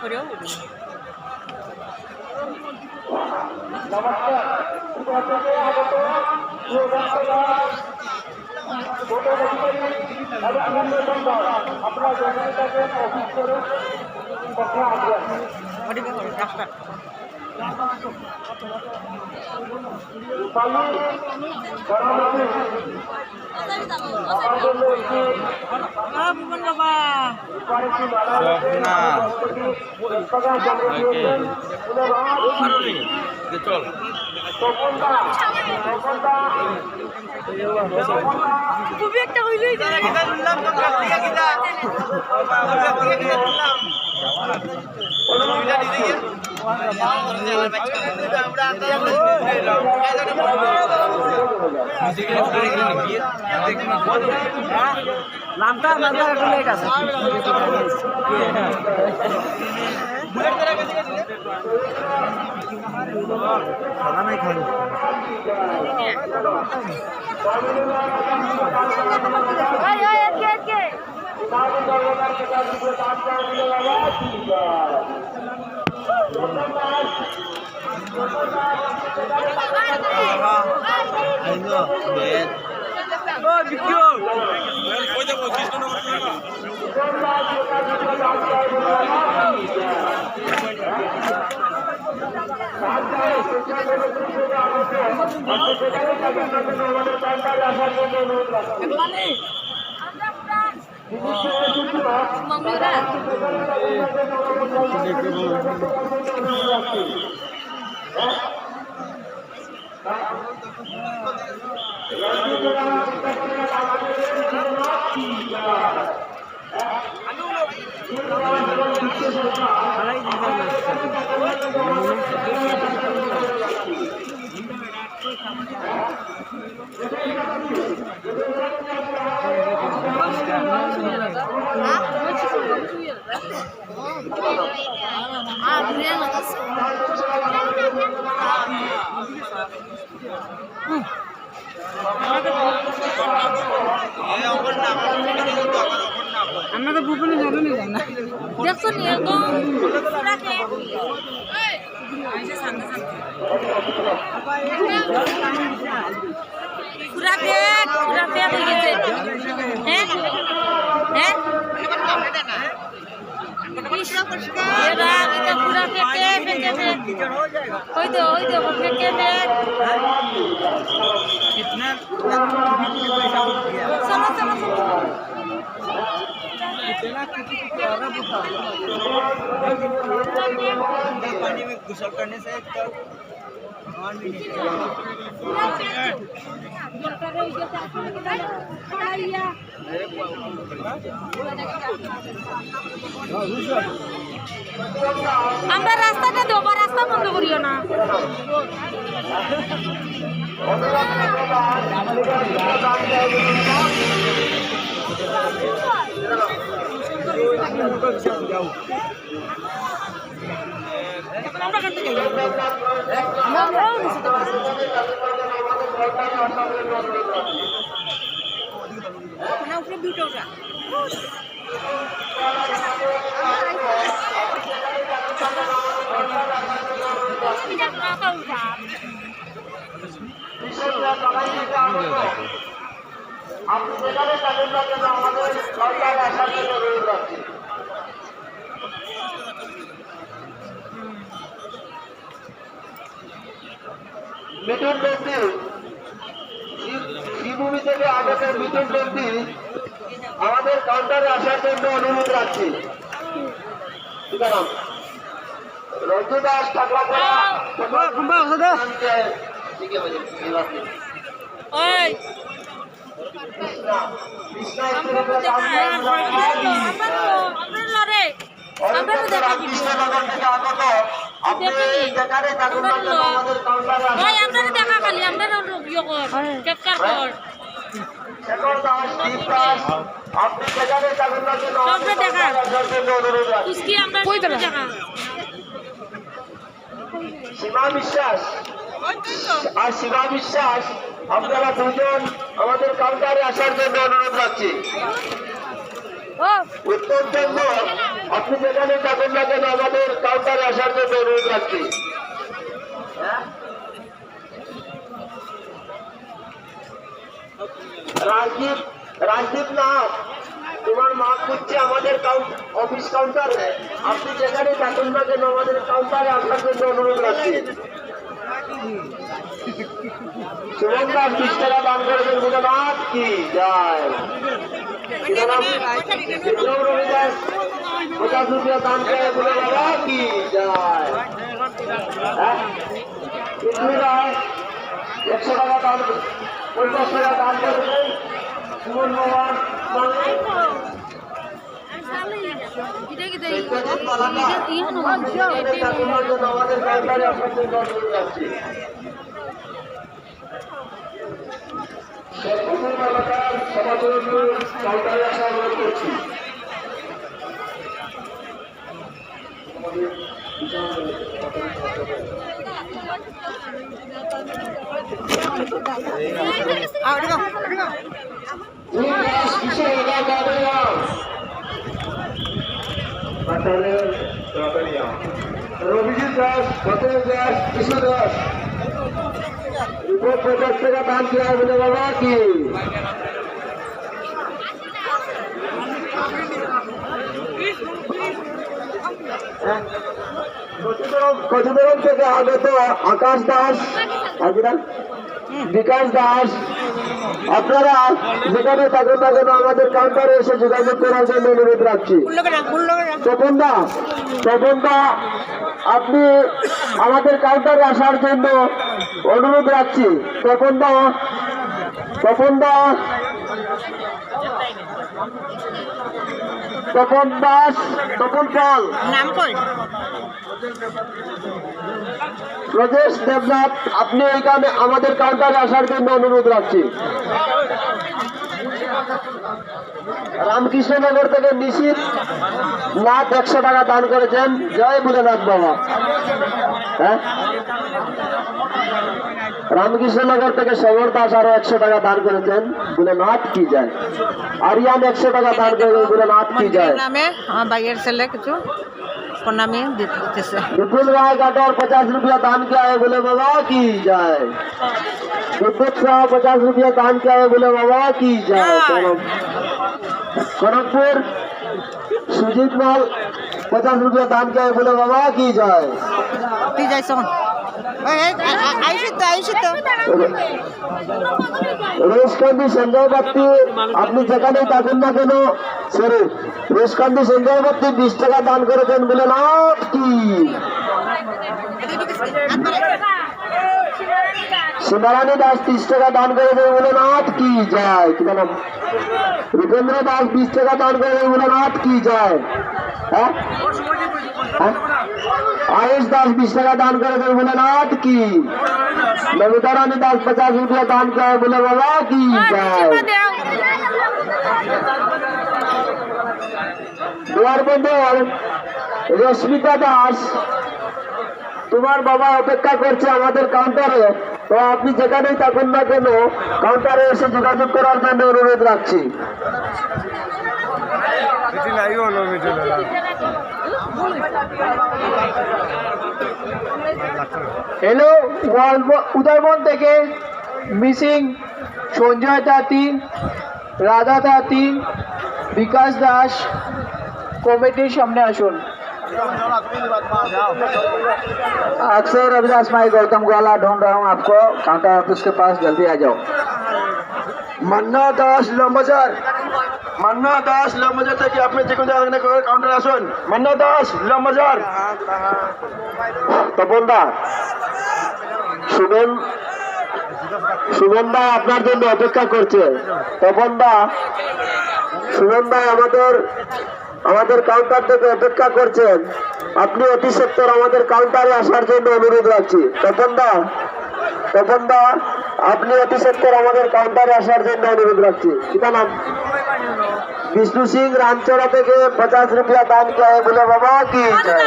করেও চল খুবই একটা হইলই নামটা একটু লেট আছে খাওয়া নাই খাওয়া আমরা তো ভুবনে যাবো না দেখছো নি একদম পুরা পেট হয়ে গেছে হ্যাঁ হ্যাঁ পুরা পেটে ওই তো পেটে चलो चलो पानी में गुसल करने से আমরা রাস্তাটা দেবো রাস্তা বন্ধ করিও না আপনি যেখানে থাকেন না কেন আমাদের সরকার আসার জন্য রয়ে যাচ্ছে মিঠুন ব্যক্তি শ্রীভূমি থেকে আগত মিঠুন ব্যক্তি আমাদের কাউন্টারে আসার জন্য অনুরোধ রাখছি রঞ্জু দাস থাকলা দেখা খালি আমরা সীমা বিশ্বাস আর শিবা বিশ্বাস আপনারা দুজন আমাদের কাউন্টারে আসার জন্য অনুরোধ রাখছি ও উত্তর জন্য আপনি যেখানে থাকুন না কেন আমাদের কাউন্টারে আসার জন্য অনুরোধ রাখছি। রাজদীপ নাথ, তোমার মা খুঁজছে আমাদের অফিস কাউন্টারে। আপনি যেখানে থাকুন না কেন আমাদের কাউন্টারে আসার জন্য অনুরোধ রাখছি। সুমন দাস 20 টাকা দান করেছেন, গুণনাথ কি যায়। বিক্রম রবিদাস 50 রুপিয়া দান করে, বলে বাবা কি যায়। বিষ্ণু রায় 100 টাকা দান, 50 টাকা দান করেছেন। সুমন মোহন আমাদের কাউন্টারে আসার জন্য অনুরোধ রাখছি। কাউন্টারে আসা অনুরোধ করছি। রবিজিৎ দাস, ফতেহ দাস, কৃষ্ণ দাস 50 টাকা দান দেওয়া বলে বাবা কি। কচুদরম থেকে আগত আকাশ দাস, বিকাশ দাস, আপনারা যেখানে থাকুন না কেন আমাদের কাউন্টারে এসে যোগাযোগ করার জন্য অনুরোধ রাখছি। তপন দা, আপনি আমাদের কাউন্টারে আসার জন্য অনুরোধ রাখছি। তপন দাস, তপন পাল, নাম কই? প্রদেশ দেবনাথ, আপনি এখানে আমাদের কাউন্টারে আসার জন্য অনুরোধ রাখছি। রামকৃষ্ণনগর থেকে নিশিত নাথ 100 টাকা দান করেছেন। জয় ভোলেনাথ বাবা। হ্যাঁ, রামকৃষ্ণনগর থেকে সমর দাস আরো 100 টাকা দান করেছেন। ভোলেনাথ কি যায়। আরিয়ান 100 টাকা দান করেছেন। ভোলেনাথ কি যায়। নামে আমার ভাইয়ের ছেলে কিছু প্রণামী দিতেছে। विपुल राय काटोर 50 रुपया दान किया है, बोले बाबा की जाए। विपुल साहब 50 रुपया दान किया है, बोले बाबा की जाए। कनकपुर सुजीत माल 50 रुपया दान किया है, बोले बाबा की जाए। তুই যাইছ আইসি তো रेशकांदी संजय बत्ती, अपनी যেখানেই থাকুন না কেন সরি, रेशकांदी संजय बत्ती 20 টাকা দান করেছেন। বলে না কি। শিবারানী দাস 30 টাকা দান করেছেন। বলে নাথ কি যায়। কি নাম? রূপেন্দ্র দাস 20 টাকা দান করেছেন। বলে নাথ কি যায়। হ্যাঁ, आयुष दास 20 টাকা दान करेছেন। बोले नाथ की। नमिता रानी दास 50 रुपया दान किया है। बोले बाबा की जय। दुआर बंधु रश्मिता दास, তোমার বাবা অপেক্ষা করছে আমাদের কাউন্টারে। তো আপনি যেখানেই থাকুন না কেন কাউন্টারে এসে যোগাযোগ করার জন্য অনুরোধ রাখছি। হ্যালো, উদয়বন থেকে মিসিং সঞ্জয় তাঁতি, রাধা তাঁতি, বিকাশ দাস কমিটির সামনে আসুন। अक्सर रविदास माई गौतम ग्वाला ढूंढ रहा हूँ आपको काउंटर ऑफिस के पास, जल्दी आ जाओ। मन्ना दास लंबजार, मन्ना दास लंबजार থেকে আপনি যে কোনো জায়গায় কাউন্টারে আসুন। মন্না দাস লম্বজার। তপন দা, সুমন দা আপনার জন্য অপেক্ষা করছে। তপন দা, সুমন দা আমাদের কাউন্টার থেকে অপেক্ষা করছেন। আপনি অতি সত্বর আমাদের কাউন্টারে আসার জন্য অনুরোধ রাখছি। তপন দা, আপনি অতি সত্বর আমাদের কাউন্টারে আসার জন্য অনুরোধ রাখছি। কিতা নাম? विष्णु सिंह रामचौड़ा থেকে 50 रुपया दान किया है। बोले बाबा की जय।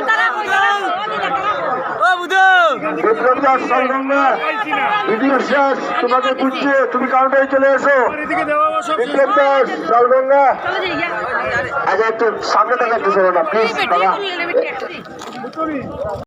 বিপ্লব দাস সলগঙ্গা ভিডিও শেষ, তোমাকে বুঝছে, তুমি কাউন্টারে চলে এসো। বিপ্লব দাস সলগঙ্গা, আচ্ছা একটু সামনে থেকে একটু সরো না প্লিজ দাদা।